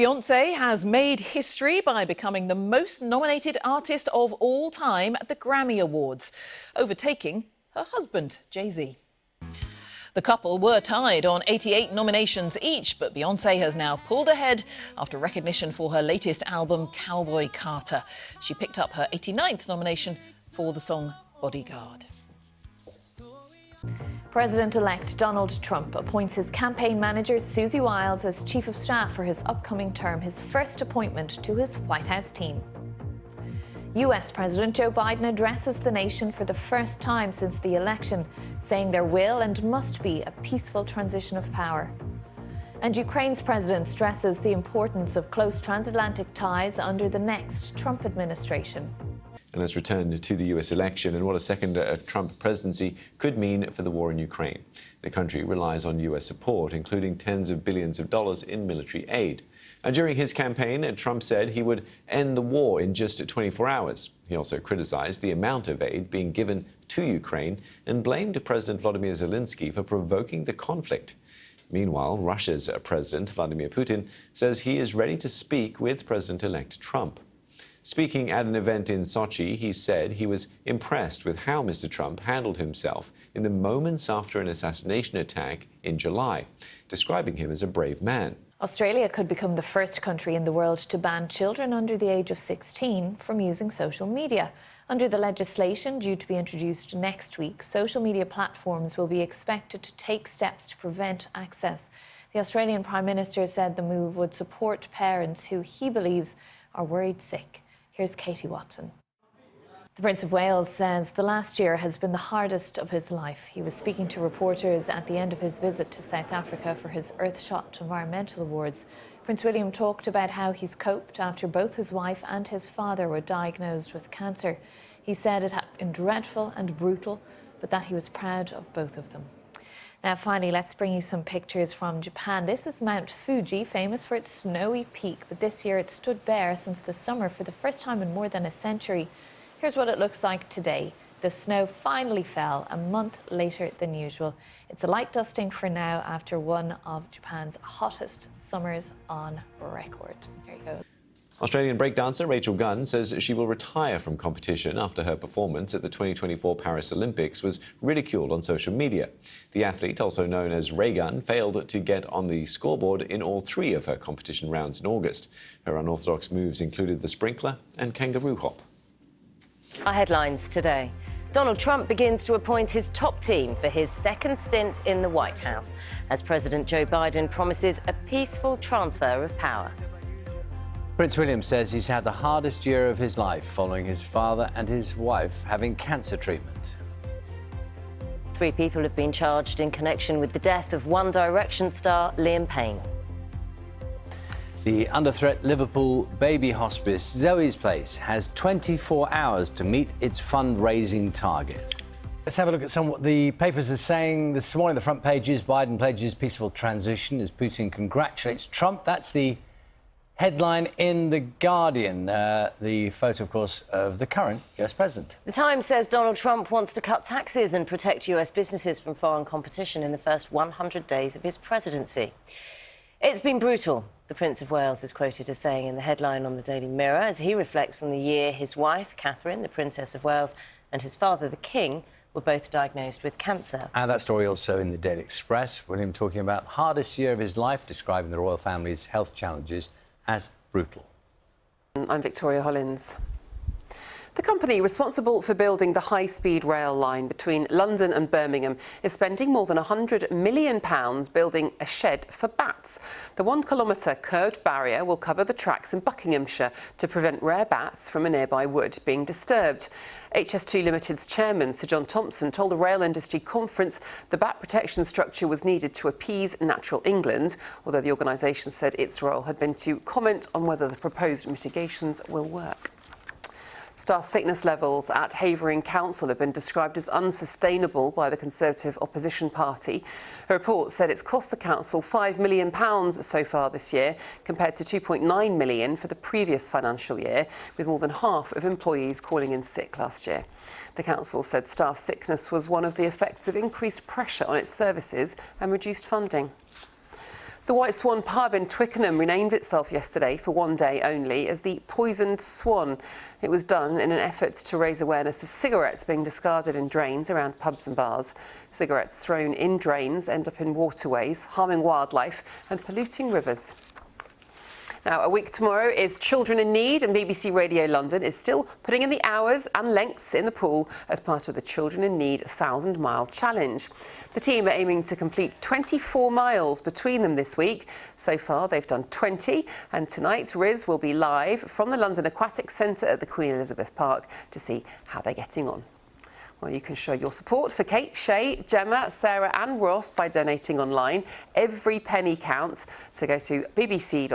Beyoncé has made history by becoming the most nominated artist of all time at the Grammy Awards, overtaking her husband, Jay-Z. The couple were tied on 88 nominations each, but Beyoncé has now pulled ahead after recognition for her latest album, Cowboy Carter. She picked up her 89th nomination for the song Bodyguard. President-elect Donald Trump appoints his campaign manager, Susie Wiles, as Chief of Staff for his upcoming term, his first appointment to his White House team. US President Joe Biden addresses the nation for the first time since the election, saying there will and must be a peaceful transition of power. And Ukraine's president stresses the importance of close transatlantic ties under the next Trump administration. And let's return to the US election and what a second Trump presidency could mean for the war in Ukraine. The country relies on US support, including tens of billions of dollars in military aid. And during his campaign, Trump said he would end the war in just 24 hours. He also criticized the amount of aid being given to Ukraine and blamed President Volodymyr Zelensky for provoking the conflict. Meanwhile, Russia's President Vladimir Putin says he is ready to speak with President-elect Trump. Speaking at an event in Sochi, he said he was impressed with how Mr. Trump handled himself in the moments after an assassination attack in July, describing him as a brave man. Australia could become the first country in the world to ban children under the age of 16 from using social media. Under the legislation due to be introduced next week, social media platforms will be expected to take steps to prevent access. The Australian Prime Minister said the move would support parents who he believes are worried sick. Here's Katie Watson. The Prince of Wales says the last year has been the hardest of his life. He was speaking to reporters at the end of his visit to South Africa for his Earthshot Environmental Awards. Prince William talked about how he's coped after both his wife and his father were diagnosed with cancer. He said it had been dreadful and brutal, but that he was proud of both of them. Now, finally, let's bring you some pictures from Japan. This is Mount Fuji, famous for its snowy peak, but this year it stood bare since the summer for the first time in more than a century. Here's what it looks like today. The snow finally fell a month later than usual. It's a light dusting for now after one of Japan's hottest summers on record. There you go. Australian breakdancer Rachel Gunn says she will retire from competition after her performance at the 2024 Paris Olympics was ridiculed on social media. The athlete, also known as Ray Gunn, failed to get on the scoreboard in all three of her competition rounds in August. Her unorthodox moves included the sprinkler and kangaroo hop. Our headlines today. Donald Trump begins to appoint his top team for his second stint in the White House, as President Joe Biden promises a peaceful transfer of power. Prince William says he's had the hardest year of his life following his father and his wife having cancer treatment. 3 people have been charged in connection with the death of One Direction star Liam Payne. The under-threat Liverpool baby hospice Zoe's Place has 24 hours to meet its fundraising target. Let's have a look at what the papers are saying this morning. The front page is Biden pledges peaceful transition as Putin congratulates Trump. That's the headline in The Guardian. The photo, of course, of the current US president. The Times says Donald Trump wants to cut taxes and protect US businesses from foreign competition in the first 100 days of his presidency. It's been brutal, the Prince of Wales is quoted as saying in the headline on the Daily Mirror, as he reflects on the year his wife, Catherine, the Princess of Wales, and his father, the King, were both diagnosed with cancer. And that story also in the Daily Express. William talking about the hardest year of his life, describing the royal family's health challenges as brutal. I'm Victoria Hollins. The company responsible for building the high-speed rail line between London and Birmingham is spending more than £100 million building a shed for bats. The 1-kilometre curved barrier will cover the tracks in Buckinghamshire to prevent rare bats from a nearby wood being disturbed. HS2 Limited's chairman, Sir John Thompson, told the Rail Industry Conference the bat protection structure was needed to appease Natural England, although the organisation said its role had been to comment on whether the proposed mitigations will work. Staff sickness levels at Havering Council have been described as unsustainable by the Conservative opposition party. A report said it's cost the council £5 million so far this year, compared to £2.9 million for the previous financial year, with more than half of employees calling in sick last year. The council said staff sickness was one of the effects of increased pressure on its services and reduced funding. The White Swan pub in Twickenham renamed itself yesterday for one day only as the Poisoned Swan. It was done in an effort to raise awareness of cigarettes being discarded in drains around pubs and bars. Cigarettes thrown in drains end up in waterways, harming wildlife and polluting rivers. Now, a week tomorrow is Children in Need, and BBC Radio London is still putting in the hours and lengths in the pool as part of the Children in Need 1,000-mile challenge. The team are aiming to complete 24 miles between them this week. So far, they've done 20, and tonight Riz will be live from the London Aquatic Centre at the Queen Elizabeth Park to see how they're getting on. Well, you can show your support for Kate, Shay, Gemma, Sarah and Ross by donating online. Every penny counts, so go to bbc.co.uk/swim.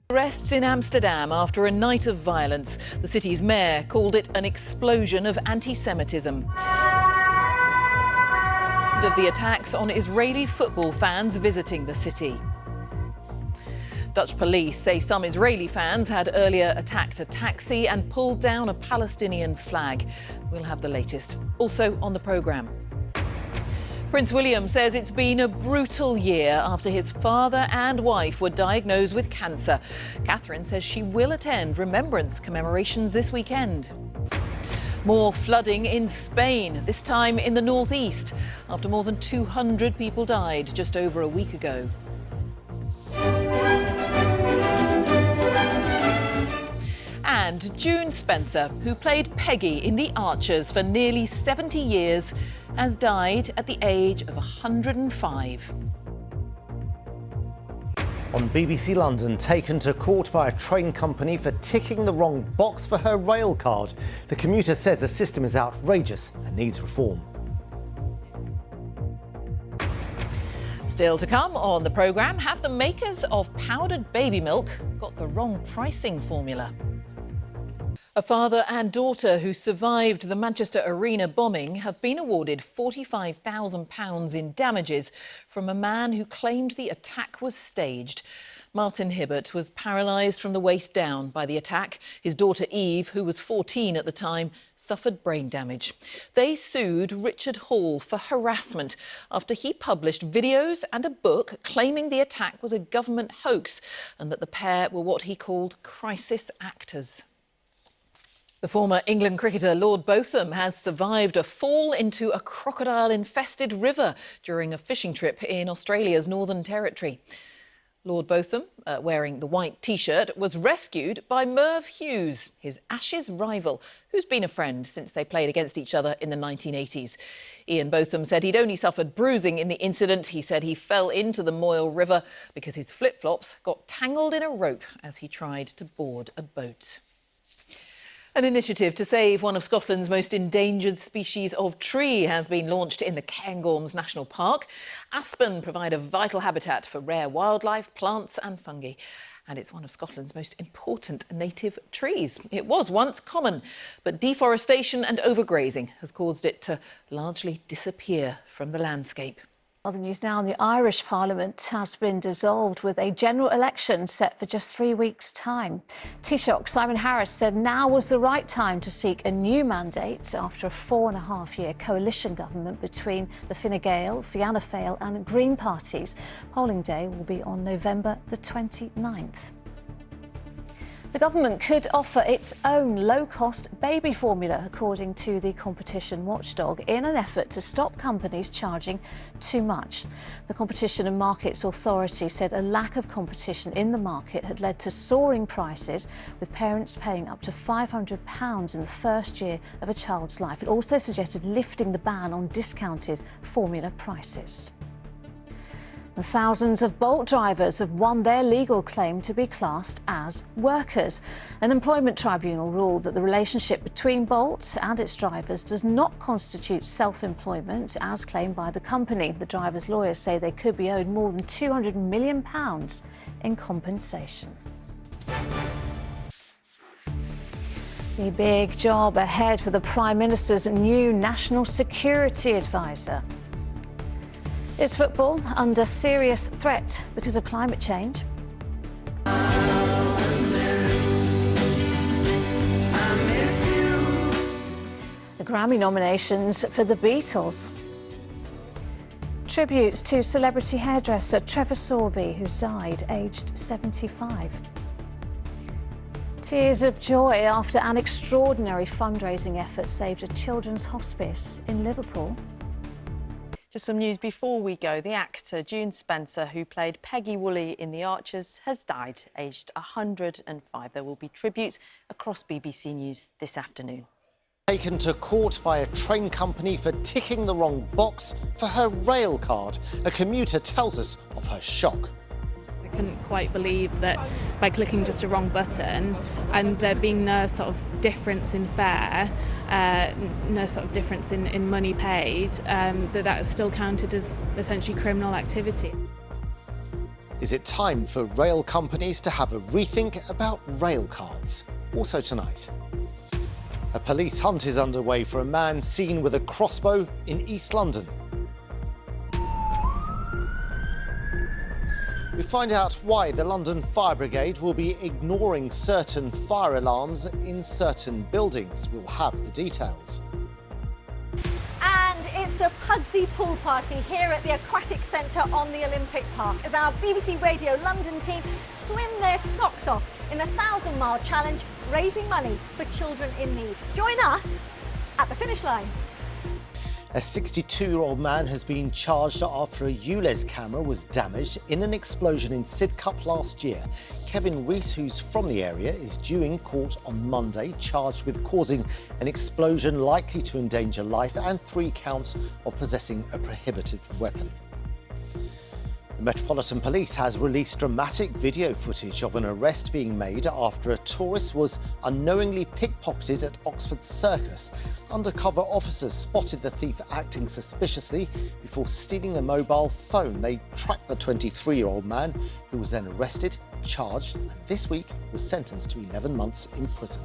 Arrests in Amsterdam after a night of violence. The city's mayor called it an explosion of anti-Semitism. Of the attacks on Israeli football fans visiting the city. Dutch police say some Israeli fans had earlier attacked a taxi and pulled down a Palestinian flag. We'll have the latest. Also on the programme. Prince William says it's been a brutal year after his father and wife were diagnosed with cancer. Catherine says she will attend remembrance commemorations this weekend. More flooding in Spain, this time in the northeast, after more than 200 people died just over a week ago. And June Spencer, who played Peggy in The Archers for nearly 70 years, has died at the age of 105. On BBC London, taken to court by a train company for ticking the wrong box for her rail card. The commuter says the system is outrageous and needs reform. Still to come on the programme, have the makers of powdered baby milk got the wrong pricing formula? A father and daughter who survived the Manchester Arena bombing have been awarded £45,000 in damages from a man who claimed the attack was staged. Martin Hibbert was paralysed from the waist down by the attack. His daughter Eve, who was 14 at the time, suffered brain damage. They sued Richard Hall for harassment after he published videos and a book claiming the attack was a government hoax and that the pair were what he called crisis actors. The former England cricketer Lord Botham has survived a fall into a crocodile-infested river during a fishing trip in Australia's Northern Territory. Lord Botham, wearing the white T-shirt, was rescued by Merv Hughes, his Ashes rival, who's been a friend since they played against each other in the 1980s. Ian Botham said he'd only suffered bruising in the incident. He said he fell into the Moyle River because his flip-flops got tangled in a rope as he tried to board a boat. An initiative to save one of Scotland's most endangered species of tree has been launched in the Cairngorms National Park. Aspen provide a vital habitat for rare wildlife, plants and fungi. And it's one of Scotland's most important native trees. It was once common, but deforestation and overgrazing has caused it to largely disappear from the landscape. Other news now, the Irish Parliament has been dissolved with a general election set for just 3 weeks' time. Taoiseach Simon Harris said now was the right time to seek a new mandate after a 4.5-year coalition government between the Fine Gael, Fianna Fáil and Green parties. Polling day will be on November the 29th. The government could offer its own low-cost baby formula, according to the competition watchdog, in an effort to stop companies charging too much. The Competition and Markets Authority said a lack of competition in the market had led to soaring prices, with parents paying up to £500 in the first year of a child's life. It also suggested lifting the ban on discounted formula prices. And thousands of Bolt drivers have won their legal claim to be classed as workers. An employment tribunal ruled that the relationship between Bolt and its drivers does not constitute self-employment, as claimed by the company. The drivers' lawyers say they could be owed more than £200 million in compensation. The big job ahead for the Prime Minister's new National Security Advisor. Is football under serious threat because of climate change? The Grammy nominations for the Beatles. Tributes to celebrity hairdresser Trevor Sorbie, who died aged 75. Tears of joy after an extraordinary fundraising effort saved a children's hospice in Liverpool. Just some news before we go. The actor June Spencer, who played Peggy Woolley in The Archers, has died, aged 105. There will be tributes across BBC News this afternoon. Taken to court by a train company for ticking the wrong box for her rail card. A commuter tells us of her shock. I couldn't quite believe that by clicking just a wrong button and there being no sort of difference in fare, no sort of difference in money paid, that still counted as essentially criminal activity. Is it time for rail companies to have a rethink about rail cards? Also tonight. A police hunt is underway for a man seen with a crossbow in East London. We find out why the London Fire Brigade will be ignoring certain fire alarms in certain buildings. We'll have the details. And it's a Pudsey pool party here at the Aquatic Centre on the Olympic Park as our BBC Radio London team swim their socks off in a 1,000-mile challenge, raising money for children in need. Join us at the finish line. A 62-year-old man has been charged after a ULEZ camera was damaged in an explosion in Sidcup last year. Kevin Rees, who's from the area, is due in court on Monday, charged with causing an explosion likely to endanger life and 3 counts of possessing a prohibited weapon. The Metropolitan Police has released dramatic video footage of an arrest being made after a tourist was unknowingly pickpocketed at Oxford Circus. Undercover officers spotted the thief acting suspiciously before stealing a mobile phone. They tracked the 23-year-old man, who was then arrested, charged, and this week was sentenced to 11 months in prison.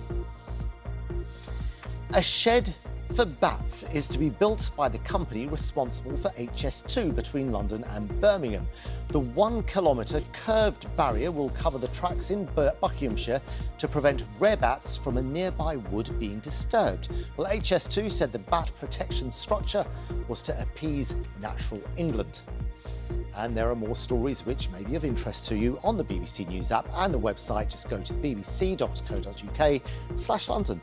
A shed for bats is to be built by the company responsible for HS2 between London and Birmingham. The 1-kilometre curved barrier will cover the tracks in Buckinghamshire to prevent rare bats from a nearby wood being disturbed. Well, HS2 said the bat protection structure was to appease natural England. And there are more stories which may be of interest to you on the BBC News app and the website. Just go to bbc.co.uk/London.